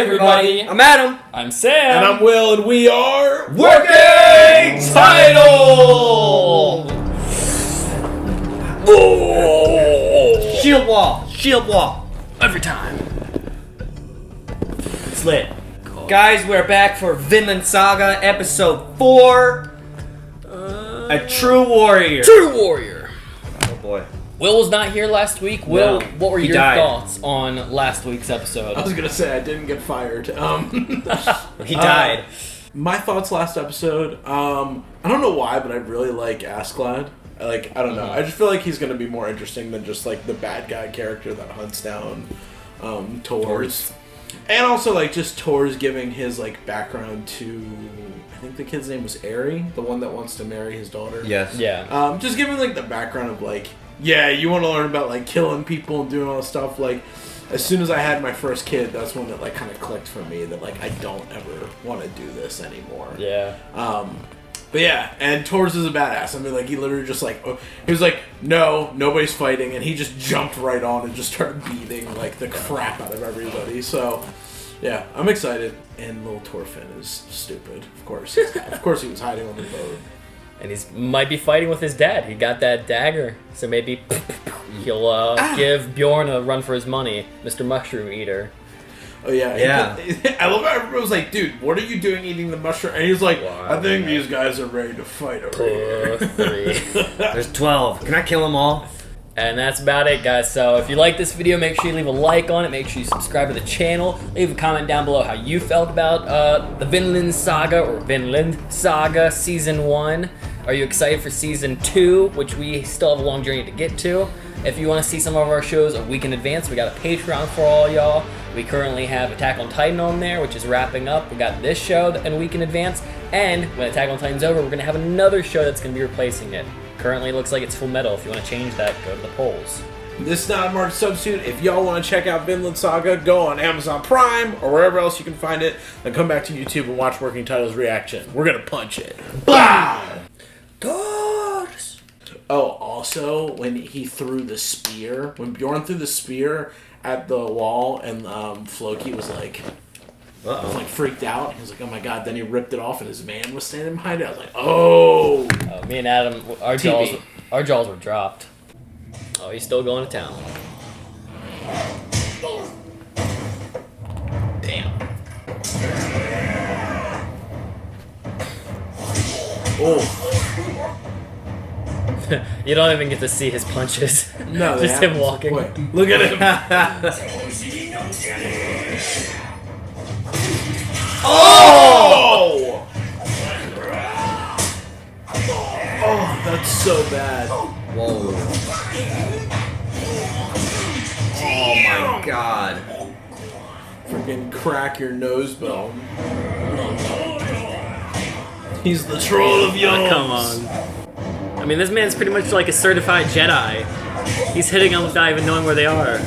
everybody, I'm Adam. I'm Sam. And I'm Will, and we are Working Title! Shield wall. Every time. It's lit. Cool. Guys, we're back for Vinland Saga, episode 4. A true warrior. Oh boy. Will was not here last week. Will, No, what were he your died. thoughts on last week's episode? I was gonna say I didn't get fired. He died. My thoughts last episode. I don't know why, but I really like Asselad. I don't know. I just feel like he's gonna be more interesting than just like the bad guy character that hunts down Thors. And also like just Thors giving his like background to, I think the kid's name was Aery, the one that wants to marry his daughter. Yes. Yeah. Just giving like the background of like, yeah, you want to learn about like killing people and doing all this stuff. Like, as soon as I had my first kid, that's when it like kind of clicked for me that like I don't ever want to do this anymore. Yeah. But yeah, and Thors is a badass. I mean, like he literally just like he was like, no, nobody's fighting, and he just jumped right on and just started beating like the crap out of everybody. So yeah, I'm excited. And little Torphin is stupid, of course. Of course, he was hiding on the boat. And might be fighting with his dad. He got that dagger, so maybe he'll give Bjorn a run for his money, Mr. Mushroom Eater. Oh yeah, yeah. I love how everybody was like, "Dude, what are you doing eating the mushroom?" And he was like, "I think these guys are ready to fight over here." 3. There's 12. Can I kill them all? And that's about it, guys. So if you like this video, make sure you leave a like on it. Make sure you subscribe to the channel. Leave a comment down below how you felt about the Vinland Saga or Vinland Saga Season 1. Are you excited for Season 2, which we still have a long journey to get to? If you want to see some of our shows a week in advance, we got a Patreon for all y'all. We currently have Attack on Titan on there, which is wrapping up. We got this show a week in advance. And when Attack on Titan's over, we're going to have another show that's going to be replacing it. Currently, it looks like it's Full Metal. If you want to change that, go to the polls. This is not a market substitute. If y'all want to check out Vinland Saga, go on Amazon Prime or wherever else you can find it. Then come back to YouTube and watch Working Title's reaction. We're going to punch it. Blah! Thors! Oh, also, when he threw the spear, when Bjorn threw the spear at the wall and Floki was like, freaked out. He was like, oh my god. Then he ripped it off and his man was standing behind it. I was like, oh! Me and Adam, our jaws were dropped. Oh, he's still going to town. Damn. Oh. You don't even get to see his punches. No, just him walking. Wait, look at him. Oh! Oh, that's so bad. Whoa. Oh my god. Freaking crack your nose bone. He's the troll of Yom. Come on. I mean, this man's pretty much like a certified Jedi. He's hitting them without even knowing where they are.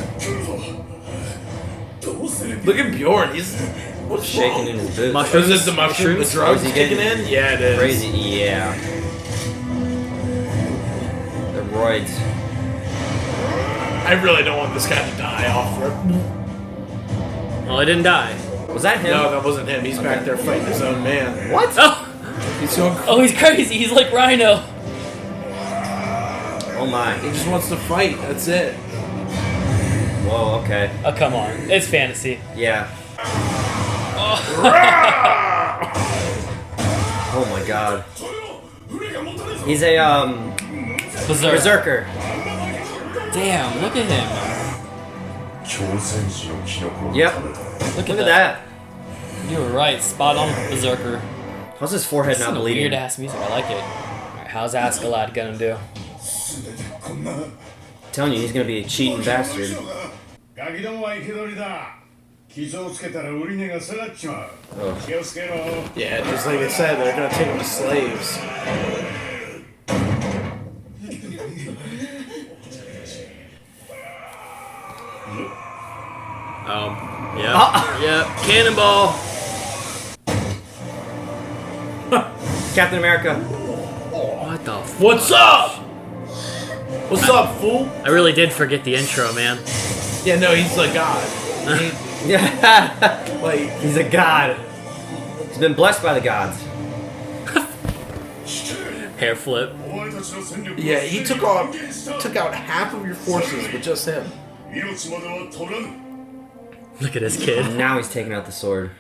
Look at Bjorn. He's What's shaking in his boots? Mushrooms? Is it the mushroom? The drugs Is he kicking getting in? Yeah, it is. Crazy, yeah. The roids. I really don't want this guy to die off rip. Well, he didn't die. Was that him? No, that wasn't him. He's back there fighting his own man. What? He's so Oh, he's crazy. He's like Rhino. Oh my. He just wants to fight. That's it. Whoa, okay. Oh, come on. It's fantasy. Yeah. Oh my god. He's a, berserker. Damn, look at him. Yep. Look at that. You were right. Spot on, Berserker. How's his forehead not bleeding? Weird ass music. I like it. Alright, how's Asselad gonna do? I'm telling you, he's gonna be a cheating bastard. Oh. Yeah, just like I said, they're gonna take him as slaves. Yeah, cannonball. Captain America. What the? What's up? What's up, fool? I really did forget the intro, man. Yeah, no, he's a god. Yeah. Like, He's a god. He's been blessed by the gods. Hair flip. yeah, he took out half of your forces with just him. Look at this kid. And now he's taking out the sword.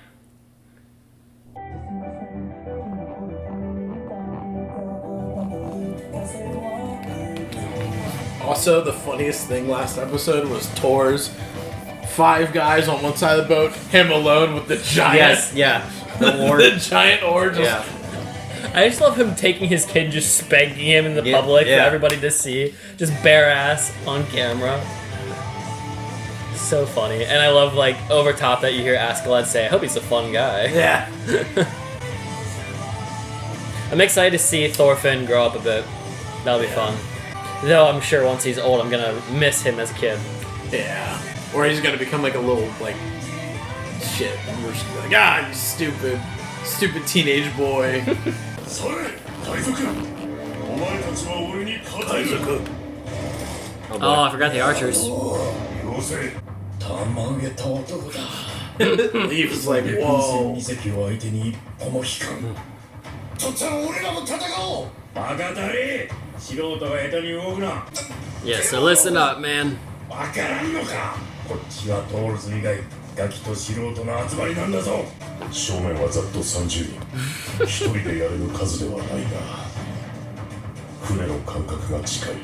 Also, the funniest thing last episode was Thors. 5 guys on one side of the boat, him alone with the giant. Yes, yeah. The Lord. The giant oar just. Yeah. I just love him taking his kid, just spanking him in the public for everybody to see. Just bare ass on camera. So funny. And I love, like, over top that you hear Asselad say, I hope he's a fun guy. Yeah. I'm excited to see Thorfinn grow up a bit. That'll be fun. Though I'm sure once he's old, I'm gonna miss him as a kid. Yeah. Or he's gonna become like a little, like, shit. And we're just gonna be like, you stupid teenage boy. Oh, I forgot the archers. He was like, whoa. Yeah, so listen up, man. こっちはトールズ以外ガキと素人の集まりなんだぞ正面はざっと30人一人でやれる数ではないが船の間隔が近い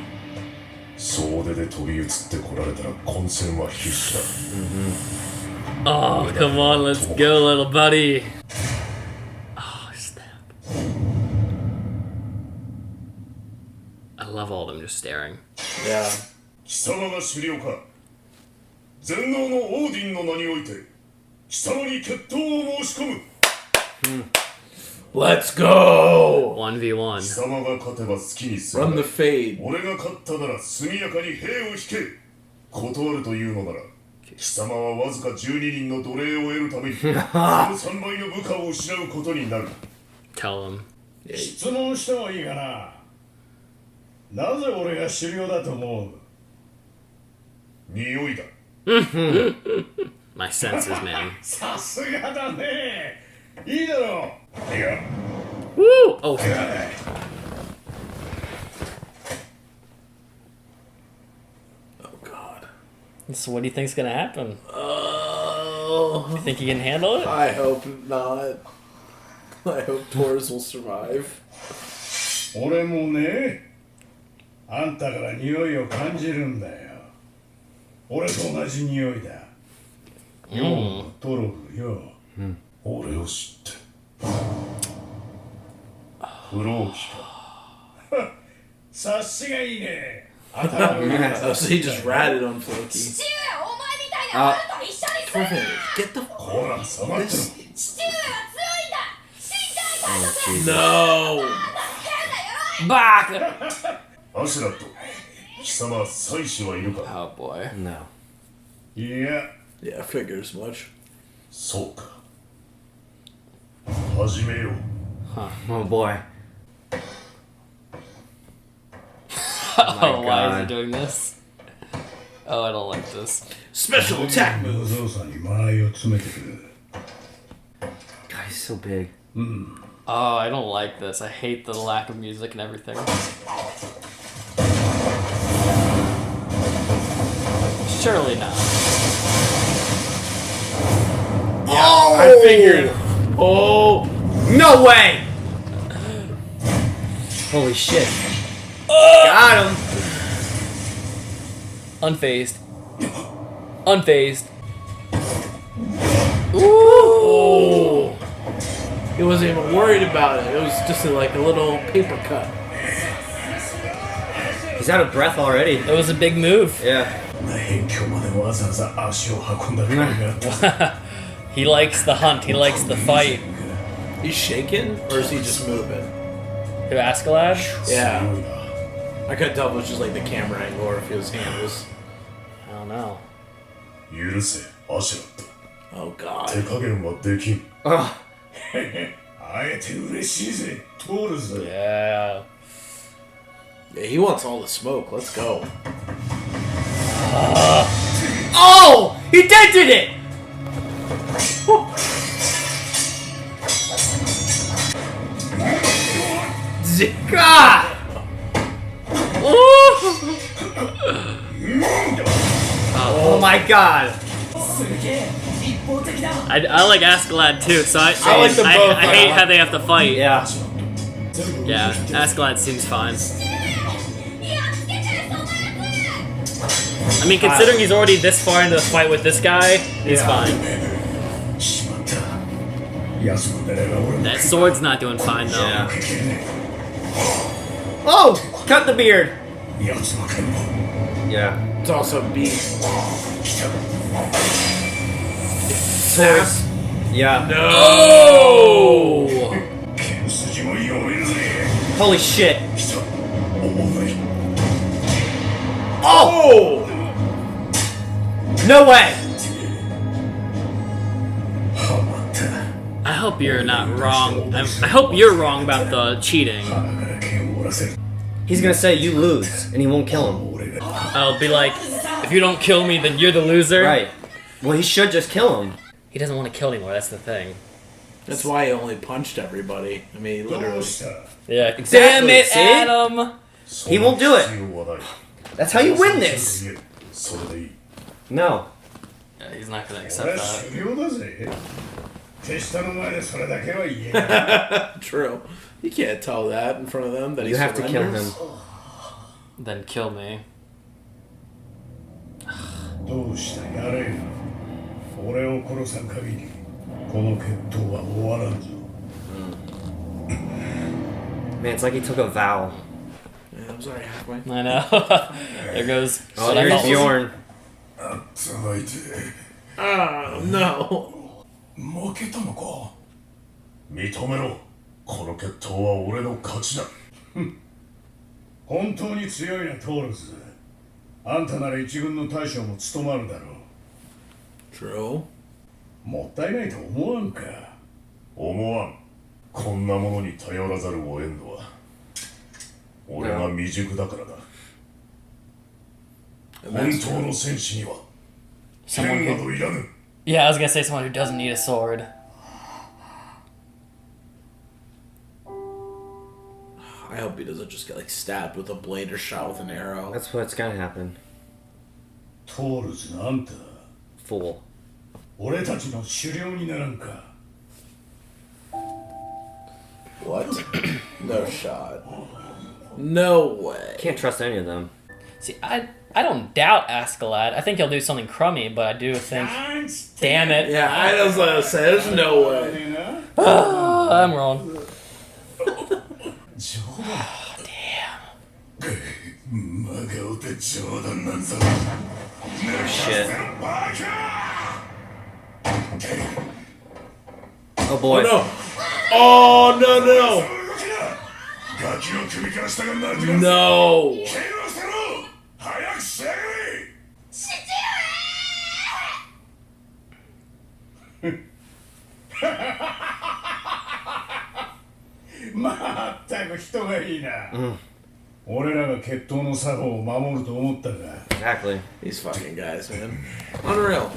総出で飛び移ってこられたら混戦は必至だ Oh, come on, let's go, little buddy. Oh, snap. I love all of them just staring. Yeah. 貴様が資料か全能のオーディンの名において貴様に決闘を申し込む Let's go! 1v1. 貴様が勝てば好きにする Run the fade. 俺が勝ったなら速やかに兵を引け断るというのなら貴様はわずか12人の奴隷を得るためにその3倍の部下を失うことになる Tell him. 質問してもいいかななぜ俺が狩猟だと思う匂いだ My senses, man. さすがだねいいだろういや Woo! Oh. Oh, God. So what do you think's gonna happen? Oh. You think you can handle it? I hope not. I hope Thors will survive. 俺もねあんたから匂いを感じるんだよ俺と同じ匂いだようトロフよ、俺を知ってフローキか察しがいいね Oh, so he just ratted on Floki. Torphin, get the No! Back! アシュラット貴様妻子はいるか Oh boy. No. いや Yeah, figures much. そうか始めよう Oh boy. Oh, why is God. he doing this? Oh, I don't like this. Special attack move. ゾウさんに間合いを詰めてくる God, he's so big. Oh, I don't like this. I hate the lack of music and everything. Surely not. Oh! I figured. Oh! No way! Holy shit. Got him! Unfazed. Unfazed. Oh! He wasn't even worried about it. It was just like a little paper cut. He's out of breath already. It was a big move. Yeah. 辺境までわざわざ足を運んだ甲斐があった He likes the hunt. He likes the fight. He's shaking, or is he just moving? Who, Asselad? Yeah. I couldn't tell if it was just like the camera angle or if his hand was. I don't know. 許せアシュラッ Oh ト God. 手加減はできん Oh. あえて嬉しいぜトールズ Yeah. Yeah, he wants all the smoke. Let's go. Oh! He dented it! God! Oh my God! I like Asselad too, so I like them both. I hate how they have to fight. Yeah. Yeah, Asselad seems fine. I mean, considering he's already this far into the fight with this guy, he's fine. That sword's not doing fine though. Yeah. Oh! Cut the beard! Yeah. It's also beat. Thors. Yeah. No! Holy shit. Oh! No way! I hope you're not wrong. I hope you're wrong about the cheating. He's gonna say you lose, and he won't kill him. I'll be like, if you don't kill me, then you're the loser. Right. Well, he should just kill him. He doesn't want to kill anymore, that's the thing. That's why he only punched everybody. I mean, literally. Yeah, Exactly, damn it, see? Adam! He won't do it. That's how you win this. No. Yeah, he's not gonna accept that. True. You can't tell that in front of them that You have to kill him. Then kill me. Man, it's like he took a vow. Yeah, I'm sorry, halfway. I know. There goes. Oh, what I here's thought was- Bjorn. Oh, no. 負けたのか認めろこの決闘は俺の勝ちだ本当に強いなトールズあんたなら一軍の大将も務まるだろう True. もったいないと思わんか思わんこんなものに頼らざるを得んのは俺が未熟だからだ本当の戦士には剣などいらぬ Yeah, I was gonna say someone who doesn't need a sword. I hope he doesn't just get like stabbed with a blade or shot with an arrow. That's what's gonna happen. トールズのあんた Fool. 俺たちの狩猟にならんか What? No shot. No way. Can't trust any of them. See, I don't doubt Asselad. I think he'll do something crummy, but I do think... Damn it. Yeah, I was gonna say, there's no way. I'm wrong. Shit. Oh boy. Oh no! Oh no no! No! Exactly. These fucking guys, man. Unreal.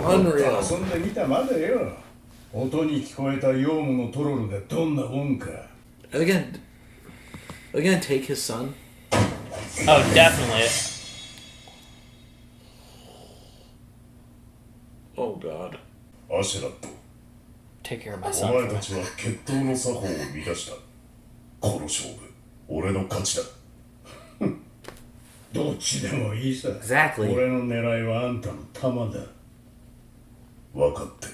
Unreal. 遊んでみたまでよ音に聞こえたヨウムのトロルがどんなもんか Are they gonna take his son? Oh, definitely. Oh god. アシェラット Take care of my お son. 前たちは決闘の作法を満たしたこの勝負俺の勝ちだどっちでもいいさ Exactly. 俺の狙いはあんたの弾だ分かって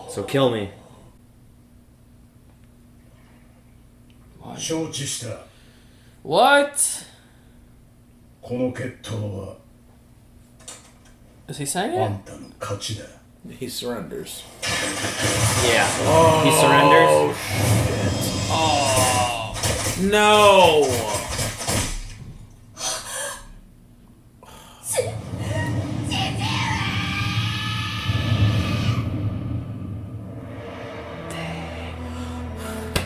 So kill me. 承知した What? この決闘は Is he saying あ it? んたの勝ちだ He surrenders. Yeah. He surrenders. No!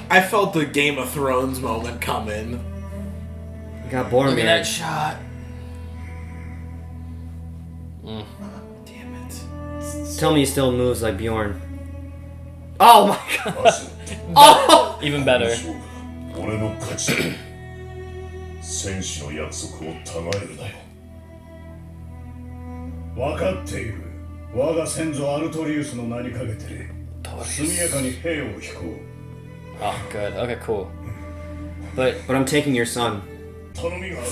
I felt the Game of Thrones moment coming. You got Boromir. Look at that shot. Damn it. Tell me he still moves like Bjorn. Oh my god. Oh! Even better. 俺の勝ちだ。戦士の約束をたがえるなよ。分かっている。我が先祖アルトリウスの名にかけて速やかに兵を引こう。 Oh, good. Okay, cool. But I'm taking your son. 頼みがある。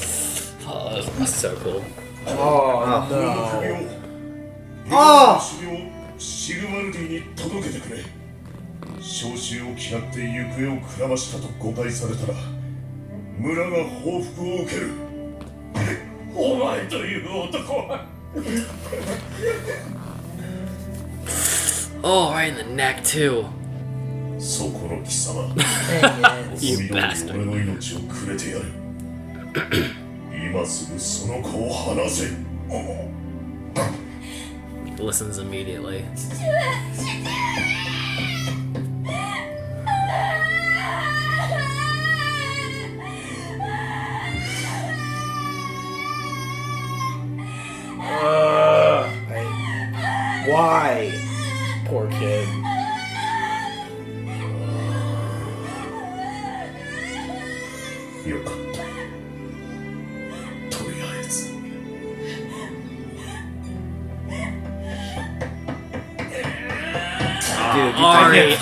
oh, that's so cool. Oh, 俺の no. 首をあ首をシグマルディに届けてくれ。召集を嫌って行方をくらましたと誤解されたら村が報復を受ける。お前という男は。 Oh, right in the neck, too. そこの貴様。 You 思い通り bastard. 俺の命をくれてやる。今すぐその子を離せ。 Listens immediately. Why? Poor kid. よかった。とりあえず。 Dude, Ari!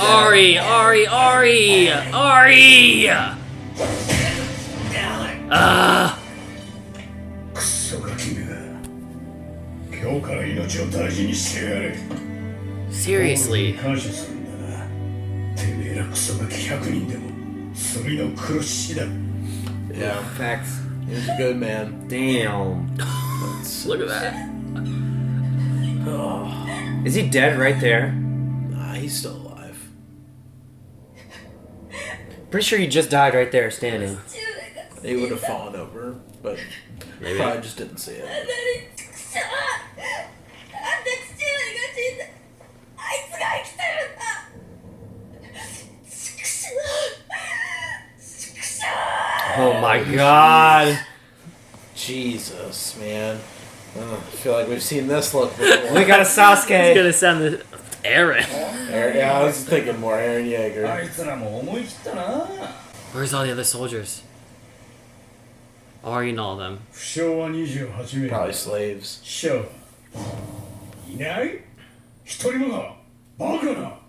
Ah! クソガキめが。今日から命を大事にしてやれ。 Seriously. 感謝するんだな。てめえらクソガキ100人でも罪の黒しだ。 Yeah. Facts. He was a good man. Damn. Look at that. Oh, Is he dead right there? nah, he's still alive. Pretty sure he just died right there, standing. He would have fallen over, but Maybe. probably just didn't see it. Oh my god. Jesus, man. I feel like we've seen this look before. We got a It's Sasuke. gonna sound the Aaron. Yeah, I was thinking more Aaron Yeager. あいつらも思い切ったな。 Where's all the other soldiers? Ari and all of them. 負傷は28名。 Probably slaves. 死者はいない一人もがバカな。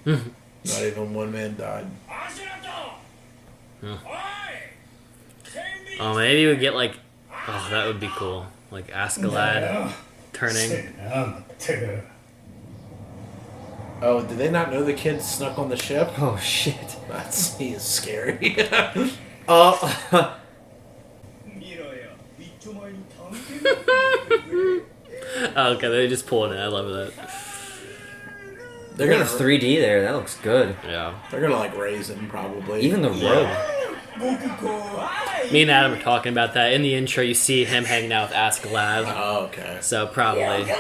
Not even one man died. アシュラット。おい。 Oh, maybe we get like. Oh, that would be cool. Like Asselad turning. Oh, did they not know the kid snuck on the ship? Oh shit. He is scary. Oh. Oh, okay, they're just pulling it. I love that. They're gonna 3D there. That looks good. Yeah. They're gonna like raise him probably. Even the rope. Me and Adam were talking about that. In the intro, you see him hanging out with Asselad. Oh, okay. So probably.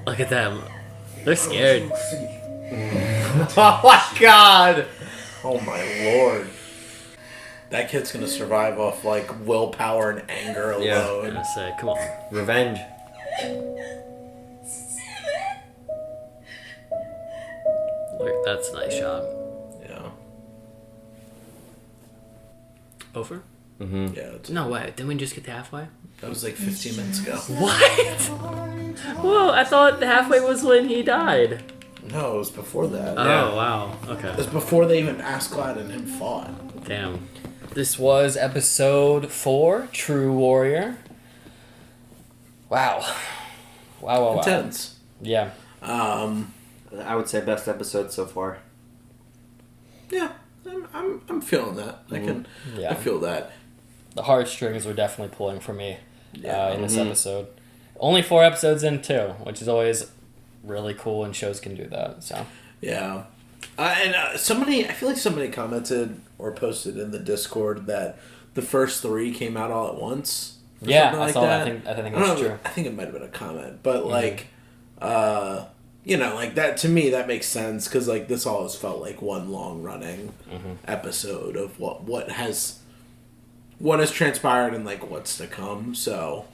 Look at them. They're scared. Oh my god. Oh my lord. That kid's gonna survive off like willpower and anger alone. Yeah. I'm gonna say, come on. Revenge. Look, that's a nice shot. Yeah. Over? Mm-hmm. Yeah. It's, No way. Didn't we just get to halfway? that was like 15 minutes ago. What? Whoa, I thought the halfway was when he died. No, it was before that. Oh, wow. Okay. It was before they even Asselad and him fought. Damn. This was episode 4, True Warrior. Wow. Wow. Intense. Yeah. I would say best episode so far. Yeah. I'm feeling that. Yeah. I feel that. The heartstrings were definitely pulling for me Yeah. in this episode. Only 4 episodes in, too, which is always really cool, and shows can do that. So Yeah. And I feel like somebody commented or posted in the Discord that the first 3 came out all at once. Yeah, something I like saw that. that. I think I don't that's know, true. I think it might have been a comment, but like, you know, like that to me that makes sense because like this always felt like one long running episode of what has transpired and like what's to come. So,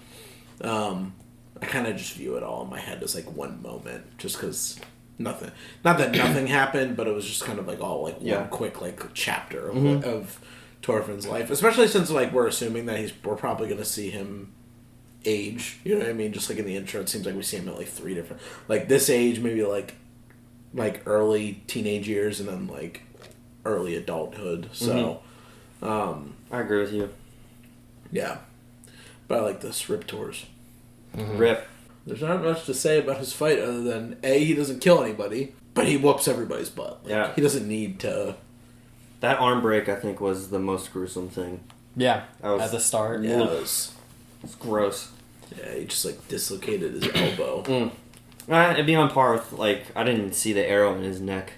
I kind of just view it all in my head as like one moment, just because nothing, not that nothing happened, but it was just kind of like all like one quick like chapter of Thorfinn's life, especially since like we're assuming that we're probably gonna see him age. You know what I mean? Just like in the intro, it seems like we see him at like 3 different, like this age, maybe like early teenage years, and then like early adulthood. So, I agree with you. yeah, but I like this Rip Thors. Rip. There's not much to say about his fight other than he doesn't kill anybody, but he whoops everybody's butt. Like, he doesn't need to. That arm break, I think, was the most gruesome thing. Yeah, was, at the start. Yeah, it's gross. Yeah, he just like dislocated his elbow. It'd be on par with like I didn't even see the arrow in his neck.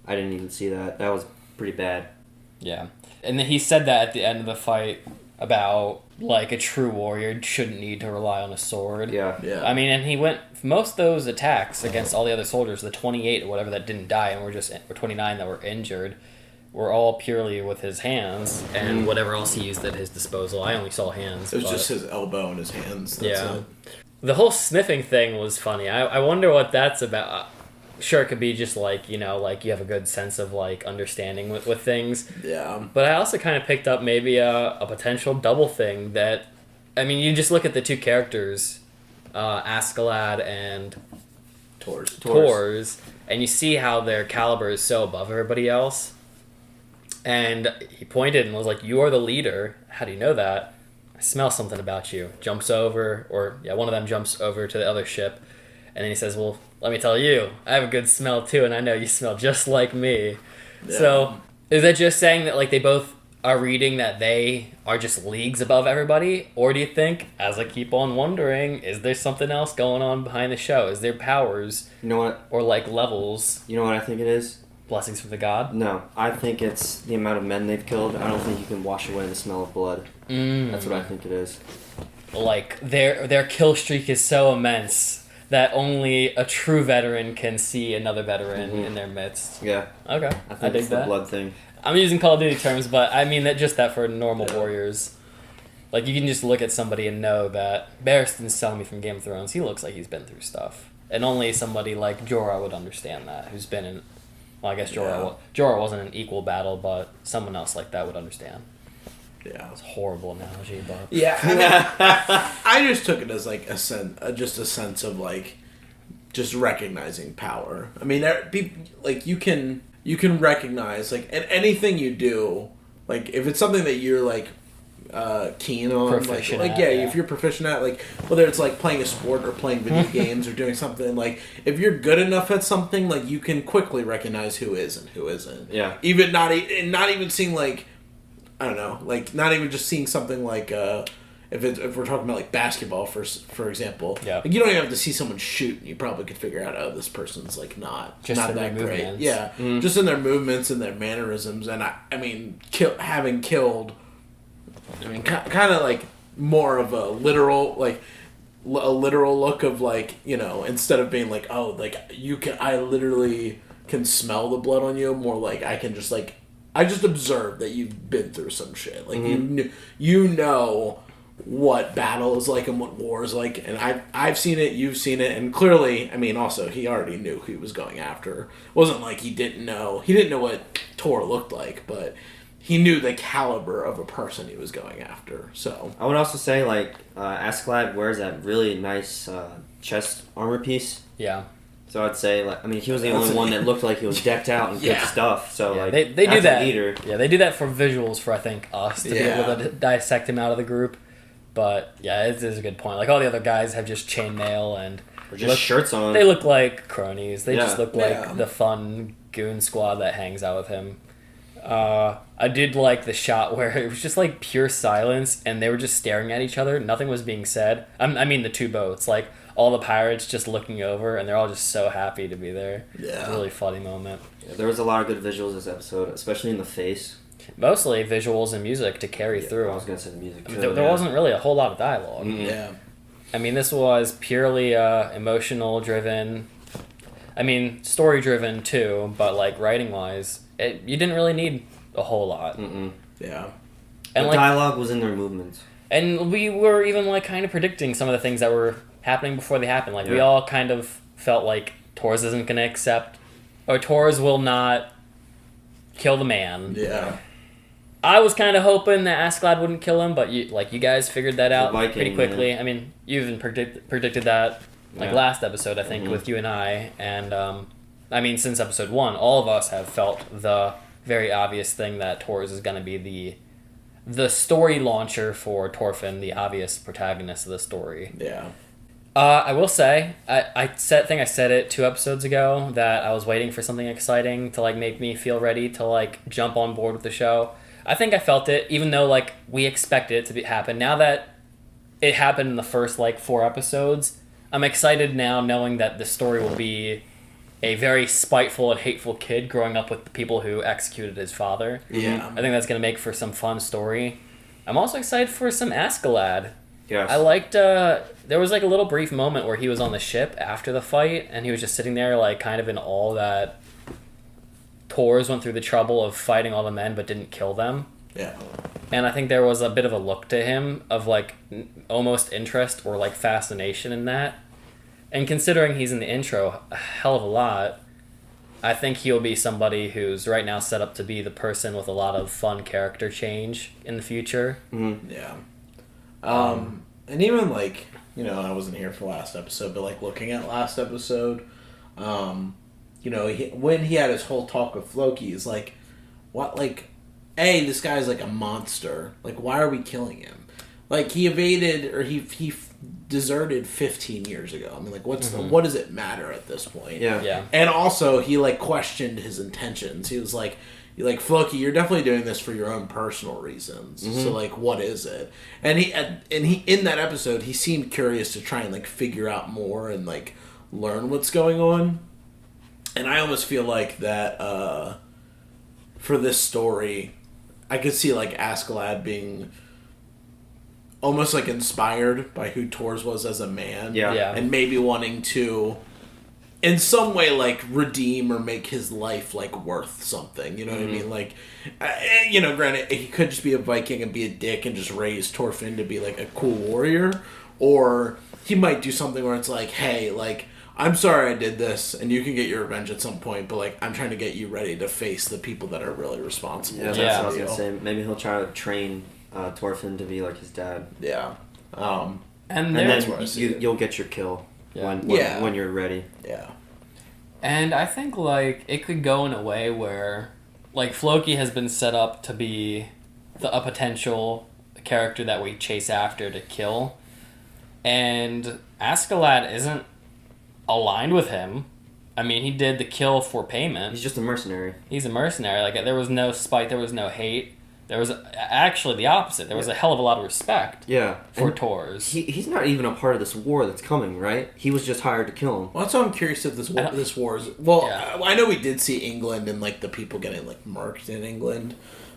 I didn't even see that. That was pretty bad. Yeah, and then he said that at the end of the fight about like a true warrior shouldn't need to rely on a sword. Yeah. Yeah. I mean, and he went most of those attacks against all the other soldiers, the 28 or whatever that didn't die, and or 29 that were injured, were all purely with his hands and whatever else he used at his disposal. I only saw hands. It was just his elbow and his hands. That's it. The whole sniffing thing was funny. I wonder what that's about. Sure, it could be just like, you know, like you have a good sense of like understanding with things. Yeah. But I also kind of picked up maybe a potential double thing that, I mean, you just look at the two characters, Asselad and Thors, and you see how their caliber is so above everybody else. And he pointed and was like, "You are the leader. How do you know that? I smell something about you." Jumps over, one of them jumps over to the other ship, and then he says, "Well, let me tell you, I have a good smell too, and I know you smell just like me." Yeah. So, is that just saying that like they both are reading that they are just leagues above everybody? Or do you think, as I keep on wondering, is there something else going on behind the show? Is there powers? You know what? Or like levels? You know what I think it is? Blessings from the god? No, I think it's the amount of men they've killed. I don't think you can wash away the smell of blood. That's what I think it is. Like, their kill streak is so immense that only a true veteran can see another veteran in their midst. Yeah. Okay. I think it's the blood thing. I'm using Call of Duty terms, but I mean that just that for normal warriors. Like, you can just look at somebody and know that Barristan's telling me from Game of Thrones, he looks like he's been through stuff. And only somebody like Jorah would understand that, who's been in... Well, I guess Jorah wasn't an equal battle, but someone else like that would understand. Yeah. It's a horrible analogy, but... Yeah, I mean, I just took it as like just a sense of like just recognizing power. I mean, like you can recognize like in anything you do, like if it's something that you're like keen on, proficient like if you're proficient at, like whether it's like playing a sport or playing video games or doing something, like if you're good enough at something, like you can quickly recognize who is and who isn't. Yeah. Even not even seeing like, I don't know, like not even just seeing something like if we're talking about like basketball for example, like you don't even have to see someone shoot, and you probably could figure out, oh, this person's like not that great. Movements. Yeah, just in their movements and their mannerisms, and I mean, having killed. I mean, kind of like more of a literal look of like, you know, instead of being like, oh, like I literally can smell the blood on you. More like I can just like, I just observe that you've been through some shit. Like you know what battle is like and what war is like, and I've seen it, you've seen it, and clearly, I mean, also he already knew who he was going after. It wasn't like he didn't know what Thor looked like, but he knew the caliber of a person he was going after. So I would also say, like, Asselad wears that really nice chest armor piece. Yeah. So I'd say, like, I mean, he was the only one that looked like he was decked out in good stuff. So like, they do that. Leader. Yeah, they do that for visuals for I think us to be able to dissect him out of the group. But yeah, it is a good point. Like all the other guys have just chainmail and or just shirts on. They look like cronies. They just look like the fun goon squad that hangs out with him. I did like the shot where it was just like pure silence and they were just staring at each other. Nothing was being said. I mean the two boats, like all the pirates just looking over and they're all just so happy to be there. Yeah. It's a really funny moment. Yeah, there was a lot of good visuals this episode, especially in the face. Mostly visuals and music to carry through. I was gonna say the music. There wasn't really a whole lot of dialogue. Yeah. I mean, this was purely emotional driven. I mean, story driven too, but like writing wise, you didn't really need a whole lot. Yeah. And the dialogue was in their movements. And we were even like kind of predicting some of the things that were happening before they happened. Like we all kind of felt like Thors isn't going to accept, or Thors will not kill the man. Yeah. I was kind of hoping that Asselad wouldn't kill him, but you guys figured that out Viking, pretty quickly. yeah. I mean, you even predicted that last episode, I think, with you and I. And I mean, since episode 1, all of us have felt the very obvious thing that Thors is going to be the story launcher for Torphin, the obvious protagonist of the story. Yeah. I will say, I said it 2 episodes ago that I was waiting for something exciting to like make me feel ready to like jump on board with the show. I think I felt it, even though like we expected it to happen. Now that it happened in the first like 4 episodes, I'm excited now knowing that the story will be a very spiteful and hateful kid growing up with the people who executed his father. Yeah. I think that's going to make for some fun story. I'm also excited for some Asselad. Yes. I liked, there was like a little brief moment where he was on the ship after the fight, and he was just sitting there like kind of in awe that Thors went through the trouble of fighting all the men but didn't kill them. Yeah. And I think there was a bit of a look to him of like almost interest or like fascination in that. And considering he's in the intro a hell of a lot, I think he'll be somebody who's right now set up to be the person with a lot of fun character change in the future. Yeah. And even like, you know, I wasn't here for last episode, but like looking at last episode, you know, when he had his whole talk with Floki, he's like, what, like, hey, this guy's like a monster. Like, why are we killing him? Like, he evaded, or he deserted 15 years ago. I mean, like, what does it matter at this point? Yeah. And also, he, like, questioned his intentions. He was like, Floki, you're definitely doing this for your own personal reasons. So, like, what is it? And he in that episode, he seemed curious to try and, like, figure out more and, like, learn what's going on. And I almost feel like that, for this story, I could see, like, Asselad being almost, like, inspired by who Thors was as a man. Yeah. And maybe wanting to, in some way, like, redeem or make his life, like, worth something. You know what I mean? Like, you know, granted, he could just be a Viking and be a dick and just raise Thorfinn to be, like, a cool warrior. Or he might do something where it's like, hey, like, I'm sorry I did this, and you can get your revenge at some point, but, like, I'm trying to get you ready to face the people that are really responsible. Yeah, that's what I was gonna say. Maybe he'll try to train Thorfinn to be like his dad. Yeah. And And then you'll get your kill when you're ready. Yeah. And I think, like, it could go in a way where, like, Floki has been set up to be a potential character that we chase after to kill. And Asselad isn't aligned with him. I mean, he did the kill for payment. He's just a mercenary. He's a mercenary. Like, there was no spite, there was no hate. There was actually the opposite. There was a hell of a lot of respect for Thors. He's not even a part of this war that's coming, right? He was just hired to kill him. Well, that's why I'm curious if this war is... Well, I know we did see England and, like, the people getting, like, murked in England,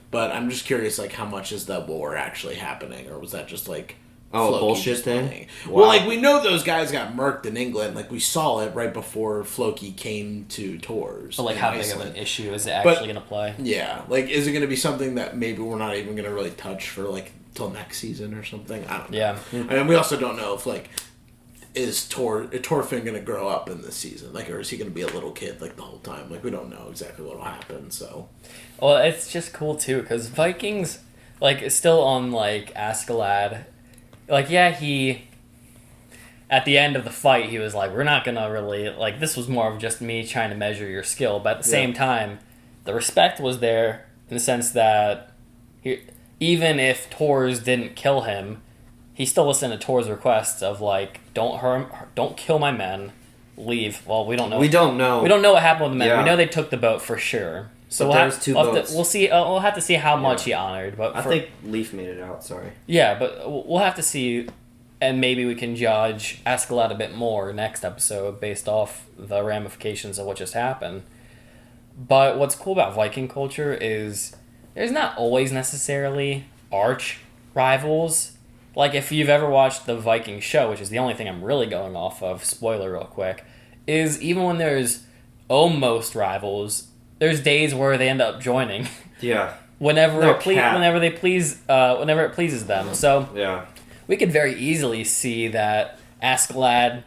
but I'm just curious, like, how much is that war actually happening, or was that just, like... Oh, Floki bullshit just thing? playing? Wow. Well, like, we know those guys got murked in England. Like, we saw it right before Floki came to Thors. But, like, in how big Iceland. of an issue is it actually going to play? Yeah. Like, is it going to be something that maybe we're not even going to really touch for, like, till next season or something? I don't know. Yeah. I mean, we also don't know if, like, is Torfinn going to grow up in this season? Like, or is he going to be a little kid, like, the whole time? Like, we don't know exactly what will happen, so... Well, it's just cool, too, because Vikings, like, is still on, like, Asselad. Like, yeah, he... At the end of the fight, he was like, we're not going to really... Like, this was more of just me trying to measure your skill. But at the same time, the respect was there in the sense that even if Thors didn't kill him, he still listened to Thors' requests of, like, don't kill my men, leave. Well, we don't know. We don't know. We don't know what happened with the men. Yeah. We know they took the boat for sure. So But there's two boats. We'll see. We'll have to see how much he honored. But I think Leaf made it out, sorry. yeah, but we'll have to see, and maybe we can judge Asselad a bit more next episode based off the ramifications of what just happened. But what's cool about Viking culture is there's not always necessarily arch rivals. Like, if you've ever watched the Viking show, which is the only thing I'm really going off of, spoiler real quick, is even when there's almost rivals, there's days where they end up joining. Yeah. whenever it pleases them. So yeah, we could very easily see that Asselad,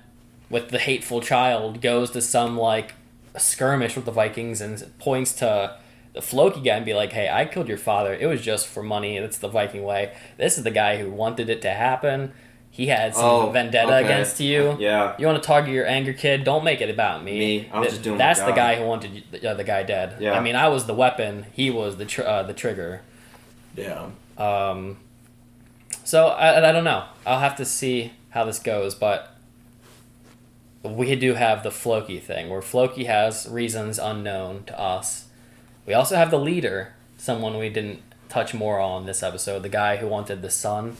with the hateful child, goes to some like skirmish with the Vikings and points to the Floki guy and be like, "Hey, I killed your father. It was just for money. That's the Viking way. This is the guy who wanted it to happen. He had some vendetta against you. Yeah. You want to target your anger, kid? Don't make it about me. I was just doing That's my the job. guy who wanted the guy dead. Yeah. I mean, I was the weapon. He was the trigger. Yeah. So I don't know. I'll have to see how this goes, but we do have the Floki thing, where Floki has reasons unknown to us. We also have the leader, someone we didn't touch more on this episode, the guy who wanted a son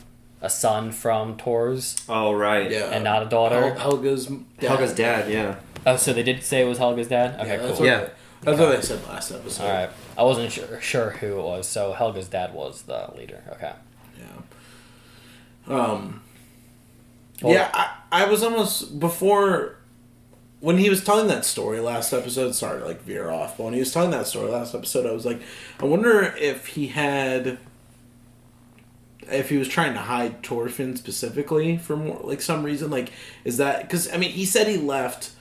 from Thors. Oh, right. Yeah. And not a daughter. Helga's dad, yeah. Oh, so they did say it was Helga's dad? Okay, that's cool. what that's what they said last episode. All right. I wasn't sure who it was, so Helga's dad was the leader. Okay. Yeah. I was almost, before, when he was telling that story last episode, sorry to like veer off, but when he was telling that story last episode, I was like, I wonder if he was trying to hide Torphin specifically for more, like, some reason. Like, is that, because, I mean, he said he left,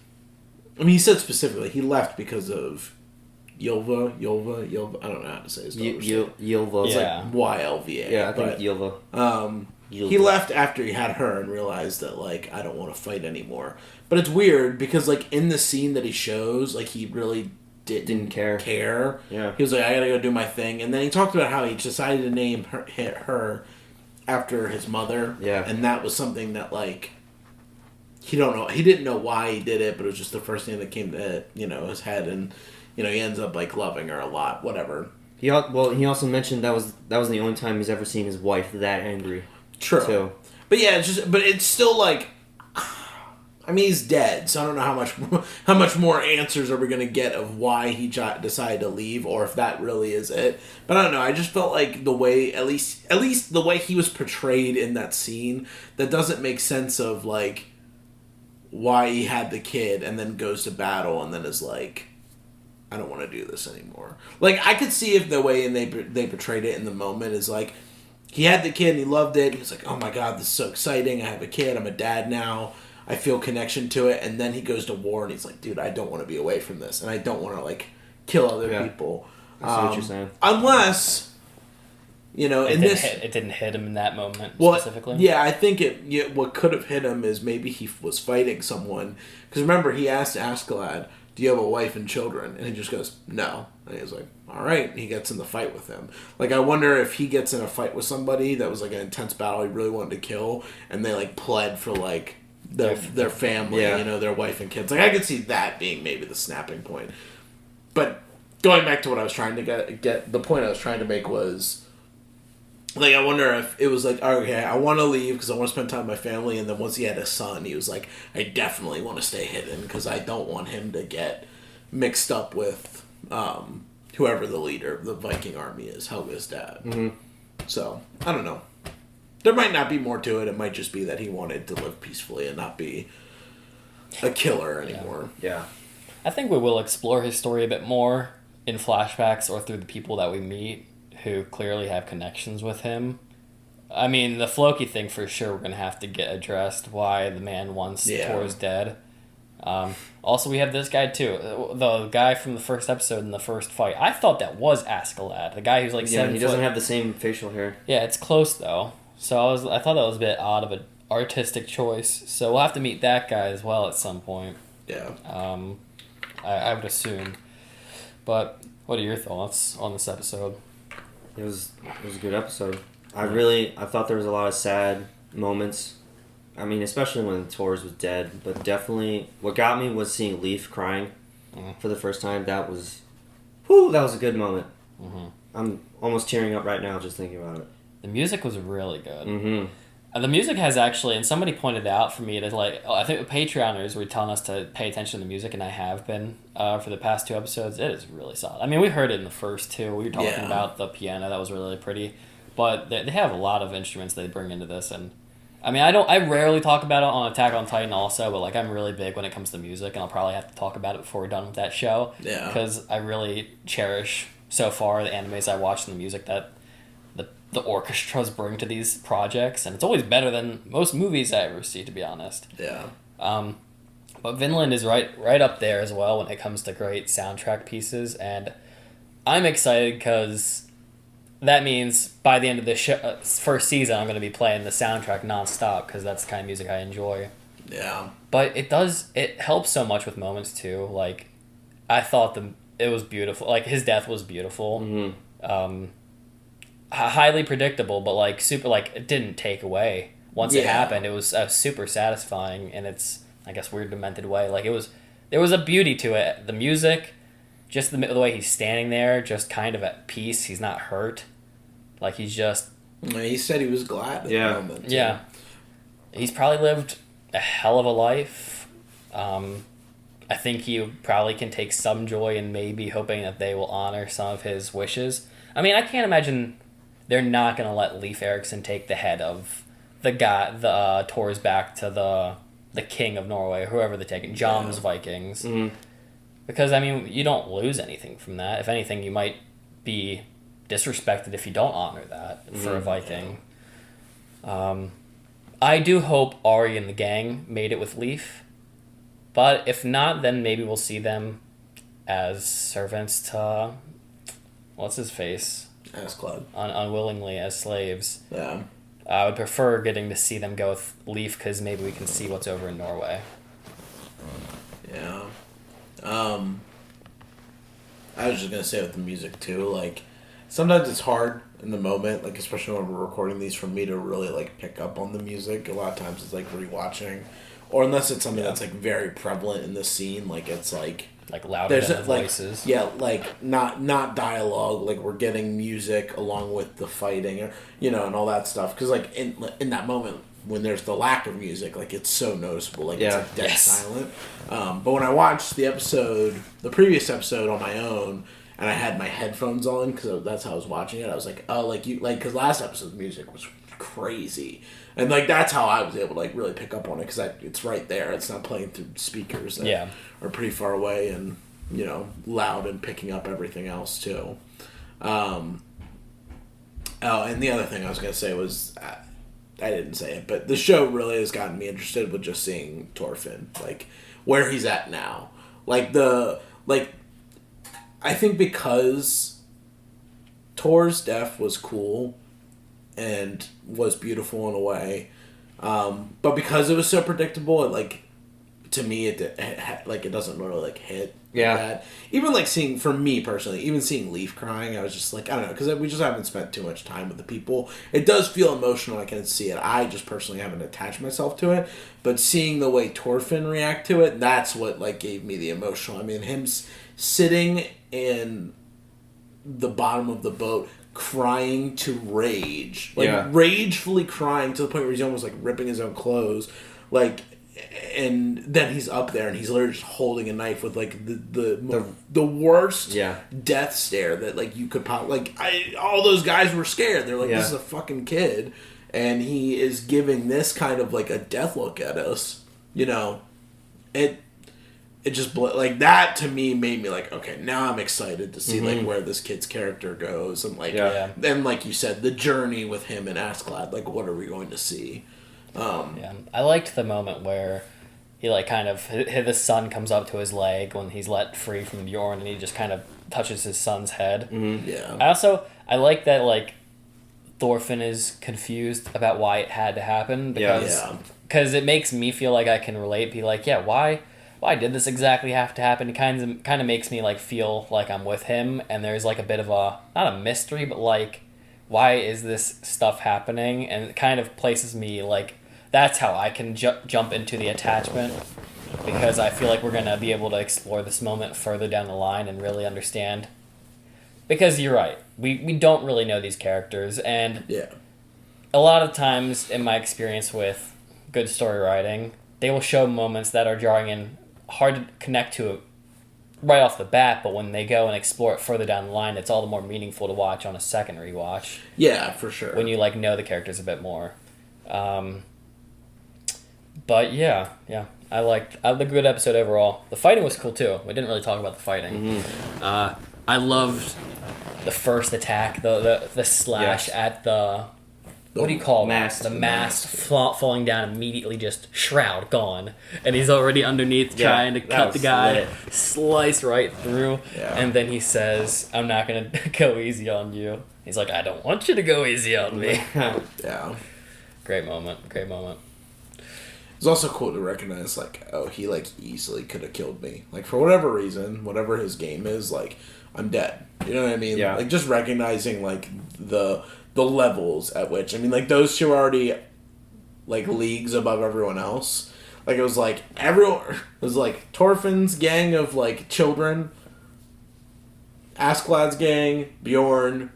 he said specifically he left because of Ylva, I don't know how to say his daughter's name. Ylva. It's like YLVA. Yeah, I think Ylva. He left after he had her and realized that, like, I don't want to fight anymore. But it's weird because, like, in the scene that he shows, like, he really didn't care. Yeah. He was like, I gotta go do my thing. And then he talked about how he decided to name her after his mother. Yeah. And that was something that, like, he didn't know why he did it, but it was just the first thing that came to, his head. And, he ends up, like, loving her a lot, whatever. He also mentioned that was the only time he's ever seen his wife that angry. True. So. But yeah, it's still like, I mean, he's dead, so I don't know how much more answers are we gonna get of why he decided to leave, or if that really is it. But I don't know. I just felt like the way, at least the way he was portrayed in that scene, that doesn't make sense of, like, why he had the kid and then goes to battle and then is like, I don't want to do this anymore. Like, I could see if the way they portrayed it in the moment is like, he had the kid and he loved it. He was like, oh my God, this is so exciting. I have a kid. I'm a dad now. I feel connection to it. And then he goes to war and he's like, dude, I don't want to be away from this. And I don't want to, like, kill other people. I see what you're saying. Unless, it didn't hit him in that moment specifically. Yeah, I think what could have hit him is maybe he was fighting someone. Because remember, he asked Asselad, do you have a wife and children? And he just goes, no. And he was like, all right. And he gets in the fight with him. Like, I wonder if he gets in a fight with somebody that was, like, an intense battle he really wanted to kill, and they, like, pled for, like, their family, their wife and kids. Like, I could see that being maybe the snapping point. But going back to what I was trying to get the point I was trying to make was, like, I wonder if it was like, okay, I want to leave because I want to spend time with my family, and then once he had a son, he was like, I definitely want to stay hidden because I don't want him to get mixed up with whoever the leader of the Viking army is, Helga's dad. Mm-hmm. So, I don't know. There might not be more to it. It might just be that he wanted to live peacefully and not be a killer anymore. Yeah. I think we will explore his story a bit more in flashbacks or through the people that we meet who clearly have connections with him. I mean, the Floki thing for sure we're going to have to get addressed, why the man wants Thors dead. Also, we have this guy too, the guy from the first episode in the first fight. I thought that was Asselad, the guy who's like 7 foot. He doesn't have the same facial hair. Yeah, it's close though. So I thought that was a bit odd of an artistic choice. So we'll have to meet that guy as well at some point. Yeah. I would assume. But what are your thoughts on this episode? It was a good episode. I thought there was a lot of sad moments. I mean, especially when Thors was dead. But definitely, what got me was seeing Leif crying for the first time. That was a good moment. Mm-hmm. I'm almost tearing up right now just thinking about it. The music was really good. Mm-hmm. The music has actually, and somebody pointed out for me that I think the Patreoners were telling us to pay attention to the music, and I have been for the past 2 episodes. It is really solid. I mean, we heard it in the first 2. We were talking about the piano that was really pretty, but they have a lot of instruments they bring into this, and I mean, I rarely talk about it on Attack on Titan also, but like I'm really big when it comes to music, and I'll probably have to talk about it before we're done with that show. Yeah. Because I really cherish so far the animes I watched and the music that the orchestras bring to these projects, and it's always better than most movies I ever see, to be honest. Yeah. But Vinland is right up there as well when it comes to great soundtrack pieces, and I'm excited because that means by the end of the first season, I'm going to be playing the soundtrack nonstop because that's the kind of music I enjoy. Yeah. But it helps so much with moments too. Like, I thought it was beautiful. Like, his death was beautiful. Mm-hmm. Highly predictable, but like super, like it didn't take away. Once it happened, it was super satisfying, and it's, I guess, weird demented way. Like, there was a beauty to it. The music, just the way he's standing there, just kind of at peace. He's not hurt. Like, he's just... He said he was glad at the moment. Too. Yeah. He's probably lived a hell of a life. I think he probably can take some joy in maybe hoping that they will honor some of his wishes. I mean, I can't imagine they're not going to let Leif Erikson take the head of the Thors back to the king of Norway, whoever they're taking, Jom's Vikings. Mm-hmm. Because, I mean, you don't lose anything from that. If anything, you might be disrespected if you don't honor that for a Viking. I do hope Ari and the gang made it with Leif, but if not, then maybe we'll see them as servants to what's his face, Asselad, unwillingly as slaves. Yeah, I would prefer getting to see them go with Leif because maybe we can see what's over in Norway. Yeah. I was just gonna say with the music too, like, sometimes it's hard in the moment, like, especially when we're recording these, for me to really, like, pick up on the music. A lot of times it's, like, rewatching, or unless it's something that's, like, very prevalent in the scene, like, it's, like louder than the like, voices. Yeah, like, not dialogue, like, we're getting music along with the fighting, or, you know, and all that stuff, because, like, in that moment, when there's the lack of music, like, it's so noticeable, like, it's, like, dead silent. But when I watched the previous episode on my own, and I had my headphones on, because that's how I was watching it, I was like, oh, like, because last episode's music was crazy. And, like, that's how I was able to, like, really pick up on it, because it's right there. It's not playing through speakers that are pretty far away and, you know, loud and picking up everything else, too. Oh, and the other thing I was going to say was... I didn't say it, but the show really has gotten me interested with just seeing Torphin, like, where he's at now. I think because Thor's death was cool and was beautiful in a way, but because it was so predictable, it, like, to me, it doesn't really, like, hit. Yeah. That. Even, like, for me personally, even seeing Leif crying, I was just like, I don't know, because we just haven't spent too much time with the people. It does feel emotional, I can see it. I just personally haven't attached myself to it, but seeing the way Torphin react to it, that's what, like, gave me the emotional. I mean, him sitting in the bottom of the boat, crying to rage. Like, ragefully crying to the point where he's almost, like, ripping his own clothes. Like... And then he's up there and he's literally just holding a knife with, like, the worst death stare that, like, you could all those guys were scared. They're like, this is a fucking kid, and he is giving this kind of, like, a death look at us. You know, it just like, that to me made me like, okay, now I'm excited to see like where this kid's character goes, and like then, like you said, the journey with him and Asselad. Like, what are we going to see? I liked the moment where he, like, kind of, the sun comes up to his leg when he's let free from Bjorn, and he just kind of touches his son's head. I like that, like, Thorfinn is confused about why it had to happen, because it makes me feel like I can relate, be like, why did this exactly have to happen? It kind of makes me, like, feel like I'm with him, and there's, like, a bit of not a mystery, but, like, why is this stuff happening? And it kind of places me, like, that's how I can jump into the attachment, because I feel like we're going to be able to explore this moment further down the line and really understand. Because you're right, we don't really know these characters, and a lot of times in my experience with good story writing, they will show moments that are jarring and hard to connect to right off the bat, but when they go and explore it further down the line, it's all the more meaningful to watch on a second rewatch. Yeah, for sure. When you like know the characters a bit more. But yeah, I liked the good episode overall. The fighting was cool too. We didn't really talk about the fighting. I loved the first attack, the slash at the what do you call it? The mast falling down immediately, just shroud gone, and he's already underneath trying to cut the guy, lit. Slice right through, and then he says, "I'm not gonna go easy on you." He's like, "I don't want you to go easy on me." Yeah, great moment. It's also cool to recognize, like, oh, he like easily could have killed me, like for whatever reason, whatever his game is, like I'm dead. You know what I mean? Yeah. Like just recognizing like the levels at which, I mean, like those two are already like leagues above everyone else. Like it was like everyone, it was like Thorfinn's gang of like children, Asselad's gang, Bjorn,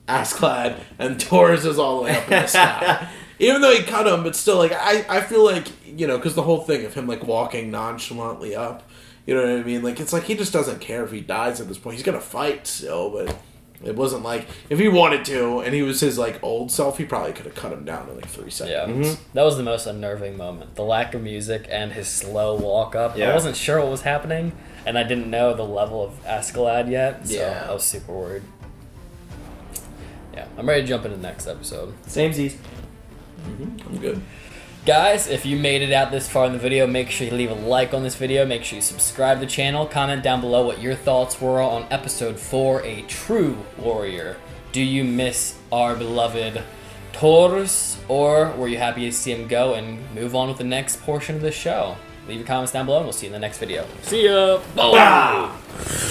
Asselad, and Thors is all the way up in the sky. Even though he cut him, but still, like I feel like, you know, because the whole thing of him like walking nonchalantly up, you know what I mean? Like it's like he just doesn't care if he dies at this point. He's gonna fight still, but. It wasn't like, if he wanted to, and he was his, like, old self, he probably could have cut him down in, like, 3 seconds. Yeah, that was the most unnerving moment. The lack of music and his slow walk up. Yeah. I wasn't sure what was happening, and I didn't know the level of Asselad yet, so I was super worried. Yeah, I'm ready to jump into the next episode. Samesies. I'm good. Guys, if you made it out this far in the video, make sure you leave a like on this video, make sure you subscribe to the channel, comment down below what your thoughts were on episode 4, A True Warrior. Do you miss our beloved Thors, or were you happy to see him go and move on with the next portion of the show? Leave your comments down below and we'll see you in the next video. See ya! Boom!